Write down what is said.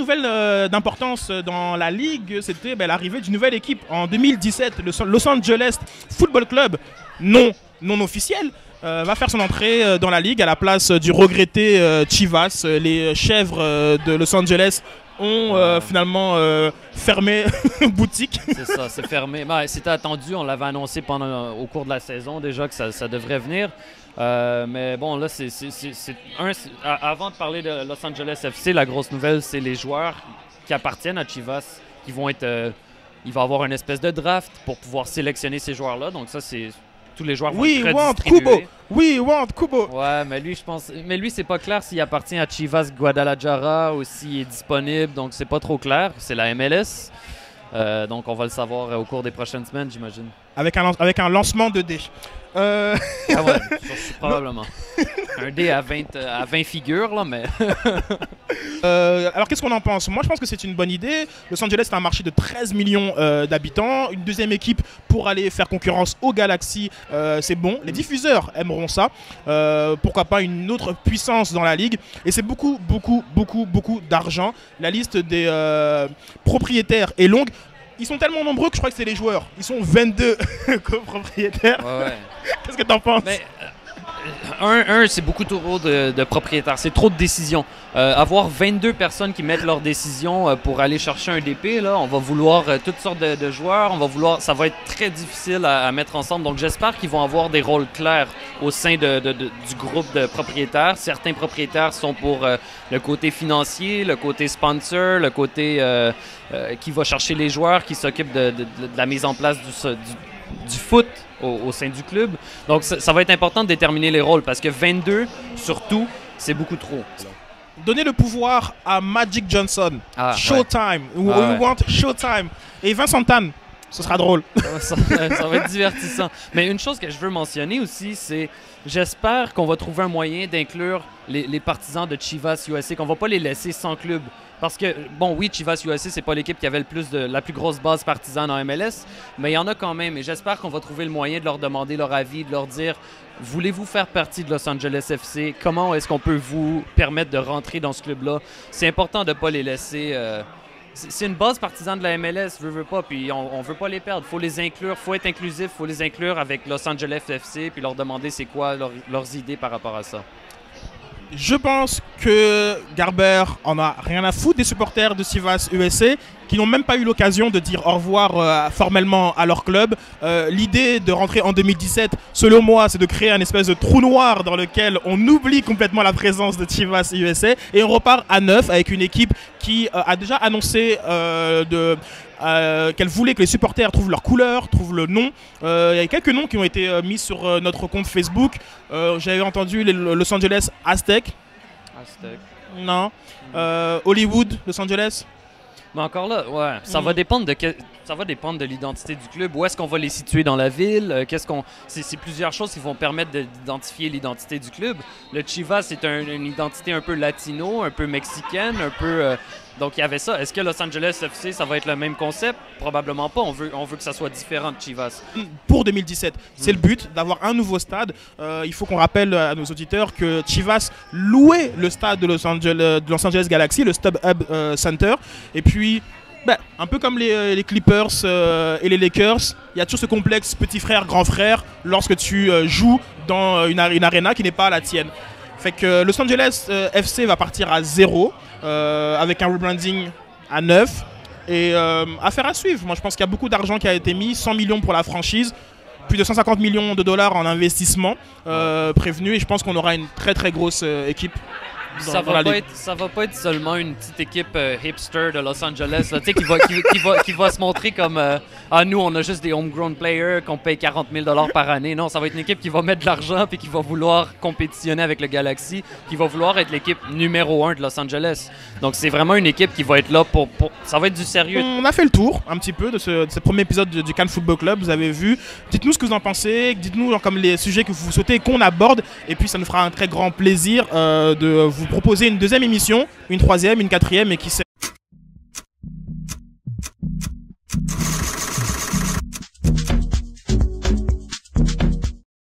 nouvelle d'importance dans la ligue, c'était l'arrivée d'une nouvelle équipe. En 2017, le Los Angeles Football Club, non officiel, va faire son entrée dans la ligue à la place du regretté Chivas. Les chèvres de Los Angeles ont finalement fermé boutique. C'est ça, c'est fermé. Ben, c'était attendu, on l'avait annoncé au cours de la saison déjà que ça devrait venir. Mais bon, là, avant de parler de Los Angeles FC, la grosse nouvelle, c'est les joueurs qui appartiennent à Chivas qui vont être... il va y avoir une espèce de draft pour pouvoir sélectionner ces joueurs-là. Donc ça, c'est... Tous les joueurs vont être distribués. We want Kubo. Ouais, mais lui, je pense... Mais lui, c'est pas clair s'il appartient à Chivas Guadalajara ou s'il est disponible. Donc, c'est pas trop clair. C'est la MLS. Donc, on va le savoir au cours des prochaines semaines, j'imagine. Avec un lancement de dés. Ah ouais, probablement. Un dé à 20 figures, là, mais... alors, qu'est-ce qu'on en pense? Moi, je pense que c'est une bonne idée. Los Angeles, c'est un marché de 13 millions d'habitants. Une deuxième équipe pour aller faire concurrence au Galaxy, c'est bon. Les diffuseurs aimeront ça. Pourquoi pas une autre puissance dans la ligue. Et c'est beaucoup d'argent. La liste des propriétaires est longue. Ils sont tellement nombreux que je crois que c'est les joueurs. Ils sont 22 copropriétaires. Ouais. Qu'est-ce que t'en penses? Mais, c'est beaucoup trop de propriétaires. C'est trop de décisions. Avoir 22 personnes qui mettent leurs décisions pour aller chercher un DP, là, on va vouloir toutes sortes de joueurs. Ça va être très difficile à mettre ensemble. Donc, j'espère qu'ils vont avoir des rôles clairs au sein du groupe de propriétaires. Certains propriétaires sont pour le côté financier, le côté sponsor, le côté qui va chercher les joueurs, qui s'occupe de la mise en place du foot au sein du club. Donc, ça va être important de déterminer les rôles parce que 22, surtout, c'est beaucoup trop. Donner le pouvoir à Magic Johnson. Showtime. Ouais. We want Showtime. Et Vincent Tan. Ce sera drôle. Ça va être divertissant. Mais une chose que je veux mentionner aussi, c'est j'espère qu'on va trouver un moyen d'inclure les partisans de Chivas USA, qu'on ne va pas les laisser sans club. Parce que, bon, oui, Chivas USA, c'est pas l'équipe qui avait la plus grosse base partisane en MLS, mais il y en a quand même. Et j'espère qu'on va trouver le moyen de leur demander leur avis, de leur dire « Voulez-vous faire partie de Los Angeles FC? Comment est-ce qu'on peut vous permettre de rentrer dans ce club-là? » C'est important de ne pas les laisser... c'est une base partisane de la MLS, veut pas, puis on veut pas les perdre. Il faut les inclure, il faut être inclusif, il faut les inclure avec Los Angeles FC, puis leur demander c'est quoi leurs idées par rapport à ça. Je pense que Garber en a rien à foutre des supporters de Chivas USA qui n'ont même pas eu l'occasion de dire au revoir formellement à leur club. L'idée de rentrer en 2017, selon moi, c'est de créer un espèce de trou noir dans lequel on oublie complètement la présence de Chivas USA et on repart à neuf avec une équipe qui a déjà annoncé qu'elle voulait que les supporters trouvent leur couleur, trouvent le nom. Il y a quelques noms qui ont été mis sur notre compte Facebook. J'avais entendu les Los Angeles Aztecs. Non. Hollywood, Los Angeles. Mais encore là, ouais, ça va dépendre de l'identité du club. Où est-ce qu'on va les situer dans la ville? C'est plusieurs choses qui vont permettre d'identifier l'identité du club. Le Chivas, c'est une identité un peu latino, un peu mexicaine, un peu... donc, il y avait ça. Est-ce que Los Angeles FC, ça va être le même concept? Probablement pas. On veut que ça soit différent de Chivas. Pour 2017, c'est le but d'avoir un nouveau stade. Il faut qu'on rappelle à nos auditeurs que Chivas louait le stade de Los Angeles Galaxy, le StubHub Center. Et puis, un peu comme les Clippers et les Lakers, il y a toujours ce complexe petit frère, grand frère lorsque tu joues dans une arena qui n'est pas la tienne. Fait que Los Angeles FC va partir à 0 avec un rebranding à 9 et affaire à suivre. Moi je pense qu'il y a beaucoup d'argent qui a été mis, 100 millions pour la franchise, plus de 150 millions de dollars en investissement prévenu et je pense qu'on aura une très grosse équipe. Ça va pas être seulement une petite équipe hipster de Los Angeles là, qui va se montrer comme nous on a juste des homegrown players qu'on paye 40 000 $ par année. Non, ça va être une équipe qui va mettre de l'argent puis qui va vouloir compétitionner avec le Galaxy, qui va vouloir être l'équipe numéro 1 de Los Angeles. Donc c'est vraiment une équipe qui va être là pour... Ça va être du sérieux. On a fait le tour un petit peu de ce premier épisode du Cannes Football Club, vous avez vu. Dites-nous ce que vous en pensez, dites-nous comme les sujets que vous souhaitez qu'on aborde et puis ça nous fera un très grand plaisir de vous proposer une deuxième émission, une troisième, une quatrième et qui sait.